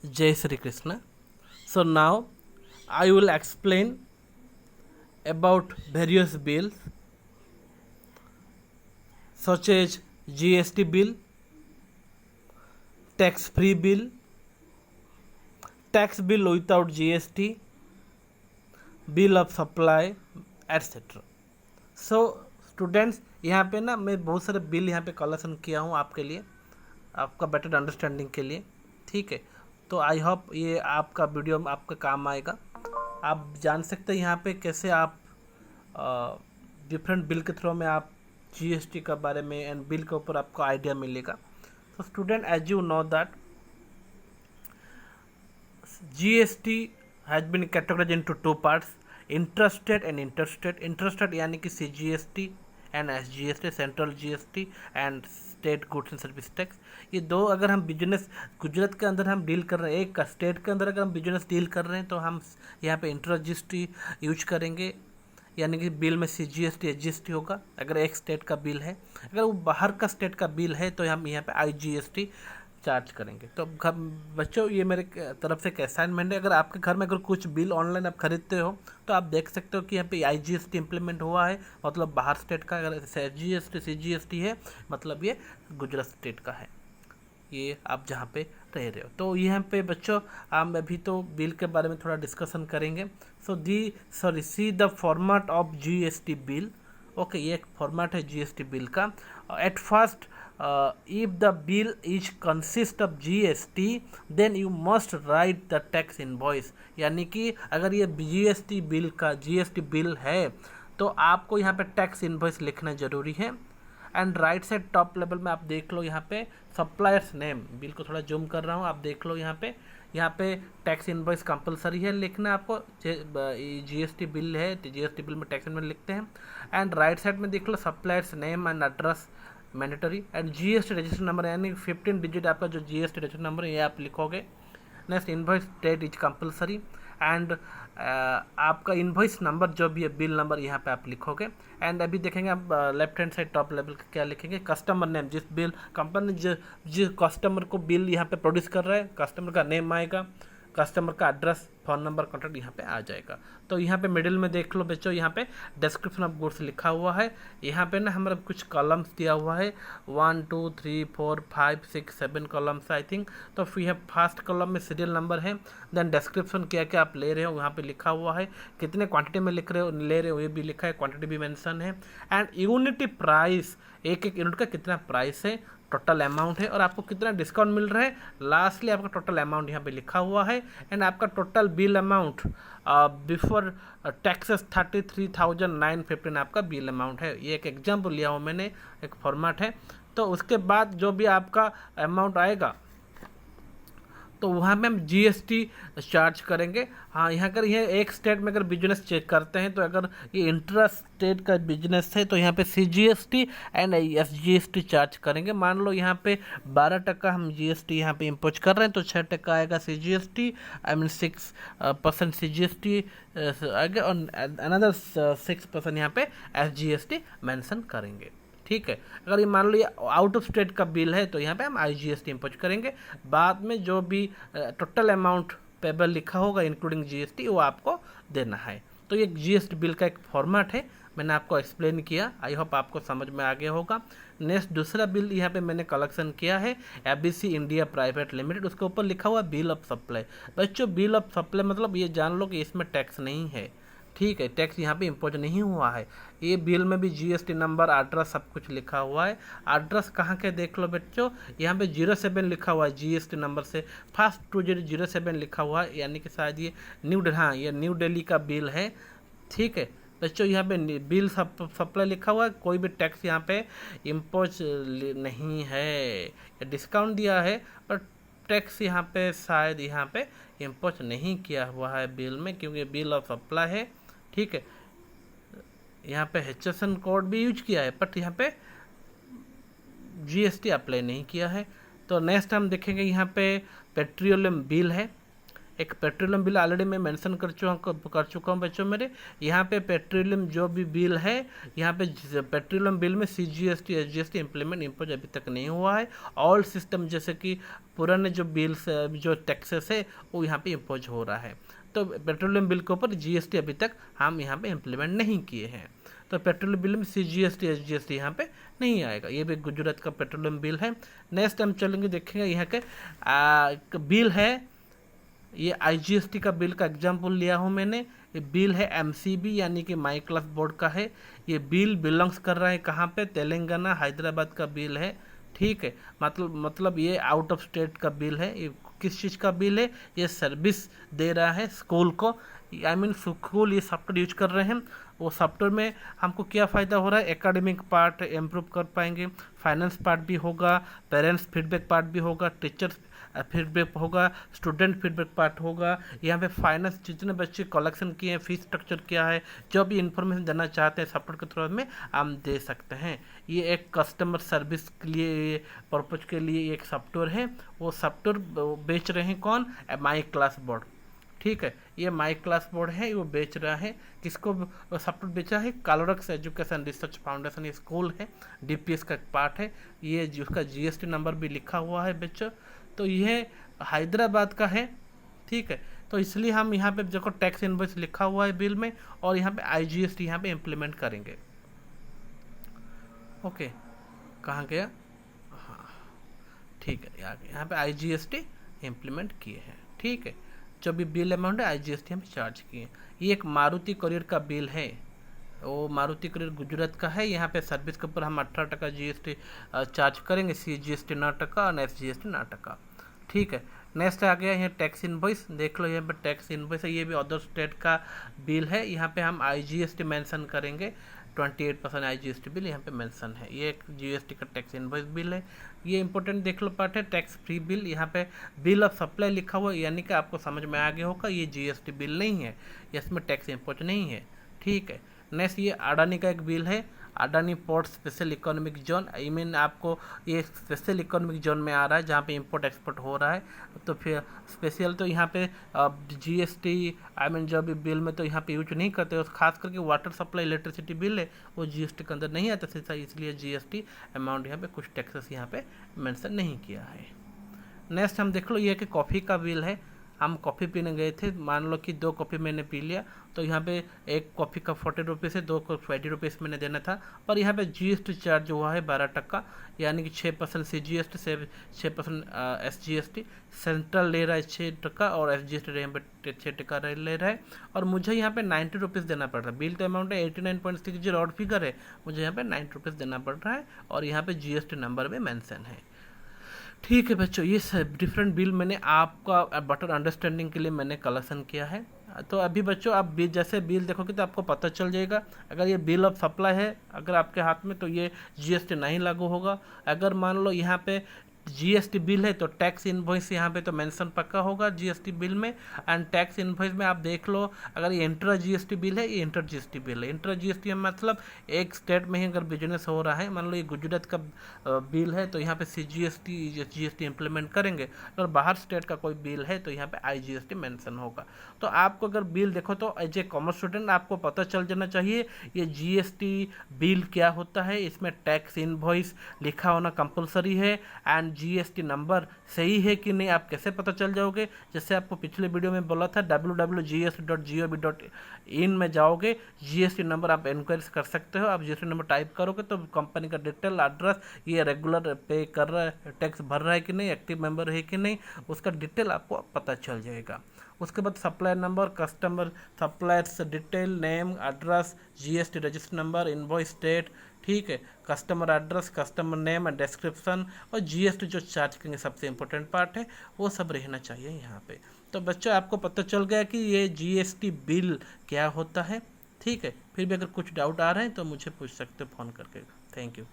Jai Sri Krishna. So now I will explain about various bills such as GST bill, tax free bill, tax bill without GST, bill of supply, etc. So students, यहाँ पे ना मैं बहुत सारे bill यहाँ पे collection किया हूँ आपके लिए, आपका बेटर अंडरस्टैंडिंग के लिए। ठीक है, तो आई होप ये आपका वीडियो में आपका काम आएगा। आप जान सकते हैं यहाँ पे कैसे आप डिफरेंट बिल के थ्रू में आप जीएसटी के बारे में एंड बिल के ऊपर आपको आइडिया मिलेगा। तो student, as you know that GST has been categorised into two parts, intrastate and interstate. Intrastate यानी कि CGST and SGST, central GST and state goods and service tax. ये दो अगर हम बिजनेस गुजरात के अंदर हम डील कर रहे हैं, एक स्टेट के अंदर अगर हम बिजनेस डील कर रहे हैं तो हम यहाँ पे इंट्रा जीएसटी यूज करेंगे, यानी कि बिल में सीजीएसटी एसजीएसटी होगा अगर एक स्टेट का बिल है। अगर वो बाहर का स्टेट का बिल है तो हम यहाँ पे आईजीएसटी चार्ज करेंगे। तो बच्चों, ये मेरे तरफ से एक असाइनमेंट है। अगर आपके घर में अगर कुछ बिल ऑनलाइन आप खरीदते हो तो आप देख सकते हो कि यहाँ पे आईजीएसटी इम्प्लीमेंट हुआ है, मतलब बाहर स्टेट का। अगर एसजीएसटी सीजीएसटी है मतलब ये गुजरात स्टेट का है, ये आप जहाँ पे रह रहे हो। तो यहाँ पे बच्चों हम अभी तो बिल के बारे में थोड़ा डिस्कशन करेंगे। See the format of GST bill. Okay, ये एक फॉर्मेट है जीएसटी बिल का। At first, if the bill is consist of GST then you must write the tax invoice। यानी कि अगर ये जीएसटी बिल का जीएसटी बिल है तो आपको यहाँ पे टैक्स इनवॉइस लिखना जरूरी है। And right side top level में आप देख लो यहाँ पे सप्लायर्स नेम, बिल को थोड़ा जूम कर रहा हूँ, आप देख लो यहाँ पे टैक्स इनवॉइस कंपलसरी है लिखना आपको। जीएसटी बिल है तो जीएसटी बिल में टैक्स इनवॉइस लिखते हैं। एंड राइट साइड में देख लो suppliers name and address mandatory and GST register number, यानी 15 डिजिट आपका जो जीएसटी रजिस्टर नंबर है ये आप लिखोगे। Next, invoice date is compulsory and आपका इन्वॉइस नंबर जो भी है बिल नंबर यहाँ पे आप लिखोगे। एंड अभी देखेंगे आप left hand side top level का क्या लिखेंगे, कस्टमर नेम, जिस बिल कंपनी जिस कस्टमर को बिल यहाँ पे प्रोड्यूस कर रहा है कस्टमर का नेम आएगा, कस्टमर का एड्रेस, फ़ोन नंबर, कॉन्टैक्ट यहाँ पे आ जाएगा। तो यहाँ पे मिडिल में देख लो बच्चों, यहाँ पे डिस्क्रिप्शन ऑफ गुड्स लिखा हुआ है। यहाँ पे ना हमारा कुछ कॉलम्स दिया हुआ है, 1 2 3 4 5 6 7 कॉलम्स आई थिंक। तो फिर है फर्स्ट कॉलम में सीरियल नंबर है, देन डिस्क्रिप्शन क्या क्या आप ले रहे हो यहाँ पे लिखा हुआ है, कितने क्वांटिटी में ले रहे हो ये भी लिखा है, क्वांटिटी भी मेंशन है। एंड यूनिटी प्राइस, एक एक यूनिट का कितना प्राइस है, टोटल अमाउंट है और आपको कितना डिस्काउंट मिल रहा है, लास्टली आपका टोटल अमाउंट यहाँ पे लिखा हुआ है। एंड आपका total bill amount before taxes 33,915 आपका बिल अमाउंट है। ये एक एग्जाम्पल लिया हूँ मैंने, एक फॉर्मेट है। तो उसके बाद जो भी आपका अमाउंट आएगा तो वहाँ में हम जीएसटी चार्ज करेंगे। हाँ, यहाँ अगर ये एक स्टेट में अगर बिजनेस चेक करते हैं तो अगर ये इंट्रा स्टेट का बिजनेस है तो यहाँ पे सीजीएसटी एंड एसजीएसटी चार्ज करेंगे। मान लो यहाँ पे 12% हम जीएसटी यहाँ पे इम्पोज कर रहे हैं तो 6% आएगा सीजीएसटी, आई मीन 6% सीजीएसटी आएगा और अनदर 6% यहाँ पे एसजीएसटी मेंशन करेंगे। ठीक है, अगर ये मान लो ये आउट ऑफ स्टेट का बिल है तो यहाँ पे हम आईजीएसटी इम्पोज करेंगे। बाद में जो भी टोटल अमाउंट पेबल लिखा होगा इंक्लूडिंग जीएसटी वो आपको देना है। तो ये जीएसटी बिल का एक फॉर्मेट है, मैंने आपको एक्सप्लेन किया, आई होप आपको समझ में आ गया होगा। नेक्स्ट, दूसरा बिल यहाँ पे मैंने कलेक्शन किया है एबीसी इंडिया प्राइवेट लिमिटेड, उसके ऊपर लिखा हुआ बिल ऑफ सप्लाई। बच्चों, बिल ऑफ सप्लाई मतलब ये जान लो कि इसमें टैक्स नहीं है। ठीक है, टैक्स यहाँ पे इम्पोज नहीं हुआ है। ये बिल में भी जीएसटी नंबर, एड्रेस सब कुछ लिखा हुआ है। एड्रेस कहाँ के देख लो बच्चों, यहाँ पे 07 लिखा हुआ है जीएसटी नंबर से, फर्स्ट 2007 लिखा हुआ है, यानी कि शायद ये ये न्यू दिल्ली का बिल है। ठीक है बच्चों, यहाँ पे बिल सप्लाई लिखा हुआ है, कोई भी टैक्स यहाँ पे इम्पोज नहीं है, डिस्काउंट दिया है पर टैक्स यहाँ पे शायद यहाँ पे इम्पोज नहीं किया हुआ है बिल में, क्योंकि बिल ऑफ सप्लाई है। ठीक है, यहाँ पे HSN कोड भी यूज किया है बट यहाँ पे जीएसटी अप्लाई नहीं किया है। तो नेक्स्ट हम देखेंगे यहाँ पे पेट्रोलियम बिल है, एक पेट्रोलियम बिल ऑलरेडी मैं मेंशन कर चुका हूँ बच्चों मेरे। यहाँ पे पेट्रोलियम जो भी बिल है, यहाँ पे पेट्रोलियम बिल में CGST SGST इम्प्लीमेंट इम्पोज अभी तक नहीं हुआ है। ऑल सिस्टम जैसे कि पुराने जो बिल्स जो टैक्सेस है वो यहाँ पे इम्पोज हो रहा है। तो पेट्रोलियम बिल के ऊपर GST अभी तक हम यहाँ पे इम्प्लीमेंट नहीं किए हैं। तो पेट्रोलियम बिल में CGST SGST यहाँ पे नहीं आएगा। ये भी गुजरात का पेट्रोलियम बिल है। नेक्स्ट हम चलेंगे देखेंगे यहाँ के बिल है, ये IGST का बिल का एग्जाम्पल लिया हूँ मैंने। ये बिल है MCB यानी कि माई क्लास बोर्ड का है। ये बिल बिलोंग्स कर रहा है कहाँ पे, तेलंगाना हैदराबाद का बिल है। ठीक है, मतलब ये आउट ऑफ स्टेट का बिल है। ये किस चीज़ का बिल है, ये सर्विस दे रहा है स्कूल को। स्कूल ये सॉफ्टवेयर यूज कर रहे हैं। वो सॉफ्टवेयर में हमको क्या फ़ायदा हो रहा है, एकेडमिक पार्ट इम्प्रूव कर पाएंगे, फाइनेंस पार्ट भी होगा, पेरेंट्स फीडबैक पार्ट भी होगा, टीचर्स फीडबैक होगा, स्टूडेंट फीडबैक पार्ट होगा। यहाँ पे फाइनेंस जितने बच्चे कलेक्शन किए हैं, फीस स्ट्रक्चर क्या है, जो भी इंफॉर्मेशन देना चाहते हैं सॉफ्टवेयर के थ्रू में हम दे सकते हैं। ये एक कस्टमर सर्विस के लिए पर्पज के लिए एक सॉफ्टवेयर है। वो सॉफ्टवेयर बेच रहे हैं कौन, माई क्लास बोर्ड। ठीक है, ये माई क्लास बोर्ड है, वो बेच रहा है। किसको सॉफ्टवेयर बेचा है, कालोरक्स एजुकेशन रिसर्च फाउंडेशन, ये स्कूल है, DPS का पार्ट है। ये उसका GST नंबर भी लिखा हुआ है बच्चों। तो यह हैदराबाद का है। ठीक है, तो इसलिए हम यहाँ पे देखो टैक्स इनवॉइस लिखा हुआ है बिल में, और यहाँ पे IGST यहाँ पे इम्प्लीमेंट करेंगे। ओके, कहाँ गया, हाँ ठीक है, यहाँ पे IGST इम्प्लीमेंट किए हैं। ठीक है, जो भी बिल अमाउंट है IGST हम चार्ज किए। ये एक मारुति कुरियर का बिल है, वो मारुति कुरियर गुजरात का है। यहाँ पे सर्विस के ऊपर हम 18% GST चार्ज करेंगे, CGST 9% और SGST 9%। ठीक है, नेक्स्ट आ गया यहाँ टैक्स इनवॉइस। देख लो यहाँ पे टैक्स इनवॉइस है, ये भी अदर स्टेट का बिल है। यहाँ पे हम IGST मेंशन करेंगे, 28% IGST बिल यहाँ पे मेंशन है। ये एक GST का टैक्स इनवॉइस बिल है। ये इंपॉर्टेंट देख लो पार्ट है, टैक्स फ्री बिल। यहाँ पे बिल ऑफ सप्लाई लिखा हुआ है, यानी कि आपको समझ में आ गया होगा ये GST बिल नहीं है, इसमें टैक्स इम्पोज नहीं है। ठीक है, नेक्स्ट ये अडानी का एक बिल है, Adani port special economic zone. I mean आपको ये स्पेशल इकोनॉमिक जोन में आ रहा है जहाँ पे इंपोर्ट एक्सपोर्ट हो रहा है। तो फिर स्पेशल तो यहाँ पे GST आई मीन जो भी बिल में तो यहाँ पे यूज नहीं करते हो, खास करके वाटर सप्लाई इलेक्ट्रिसिटी बिल है वो GST के अंदर नहीं आता सीधा, इसलिए GST अमाउंट यहाँ पे कुछ टैक्सेस यहाँ पे मेंशन नहीं किया है। नेक्स्ट हम देख लो ये कि कॉफ़ी का बिल है। हम कॉफ़ी पीने गए थे, मान लो कि 2 कॉफ़ी मैंने पी लिया, तो यहाँ पे एक कॉफ़ी का 40 रुपीज़ है, 2 को 20 रुपीज़ मैंने देना था। पर यहाँ पे GST चार्ज हुआ है 12%, यानी कि 6% CGST से 6% SGST। सेंट्रल ले रहा है 6% और SGST यहाँ पे 6% ले रहा है, और मुझे यहाँ पे 90 रुपीज़ देना पड़ रहा है। बिल तो अमाउंट है 89.60 और फिगर है, मुझे यहाँ पे 90 रुपीज़ देना पड़ रहा है, और यहाँ पे GST नंबर में मेंशन है। ठीक है बच्चों, ये सब डिफरेंट बिल मैंने आपका बेटर अंडरस्टैंडिंग के लिए मैंने कलेक्शन किया है। तो अभी बच्चों आप जैसे बिल देखोगे तो आपको पता चल जाएगा। अगर ये बिल ऑफ सप्लाई है अगर आपके हाथ में, तो ये GST नहीं लागू होगा। अगर मान लो यहाँ पे GST बिल है तो टैक्स इनवॉइस यहाँ पे तो मेंशन पक्का होगा GST बिल में। एंड टैक्स इनवॉइस में आप देख लो, अगर ये इंट्रा GST बिल है, ये इंटर GST बिल है। इंट्रा GST में मतलब एक स्टेट में ही अगर बिजनेस हो रहा है, मान लो ये गुजरात का बिल है तो यहाँ पे GST इम्प्लीमेंट करेंगे। अगर बाहर स्टेट का कोई बिल है तो यहाँ पे IGST मेंशन होगा। तो आपको अगर बिल देखो तो एज ए कॉमर्स स्टूडेंट आपको पता चल जाना चाहिए ये GST बिल क्या होता है। इसमें टैक्स इनवॉइस लिखा होना कंपलसरी है, एंड GST नंबर सही है कि नहीं आप कैसे पता चल जाओगे। जैसे आपको पिछले वीडियो में बोला था www.gst.gov.in में जाओगे, GST नंबर आप इंक्वायरी कर सकते हो। आप GST नंबर टाइप करोगे तो कंपनी का डिटेल, एड्रेस, ये रेगुलर पे कर रहा है, टैक्स भर रहा है कि नहीं, एक्टिव मेंबर है कि नहीं, उसका डिटेल आपको पता चल जाएगा। उसके बाद supplier number, customer suppliers detail, name, address, GST register number, invoice date. ठीक है, customer address, customer name and description, और GST जो चार्ज करेंगे सबसे इम्पोर्टेंट पार्ट है वो सब रहना चाहिए यहाँ पे। तो बच्चों आपको पता चल गया कि ये GST बिल क्या होता है। ठीक है, फिर भी अगर कुछ डाउट आ रहे हैं तो मुझे पूछ सकते हो फ़ोन करके। Thank you.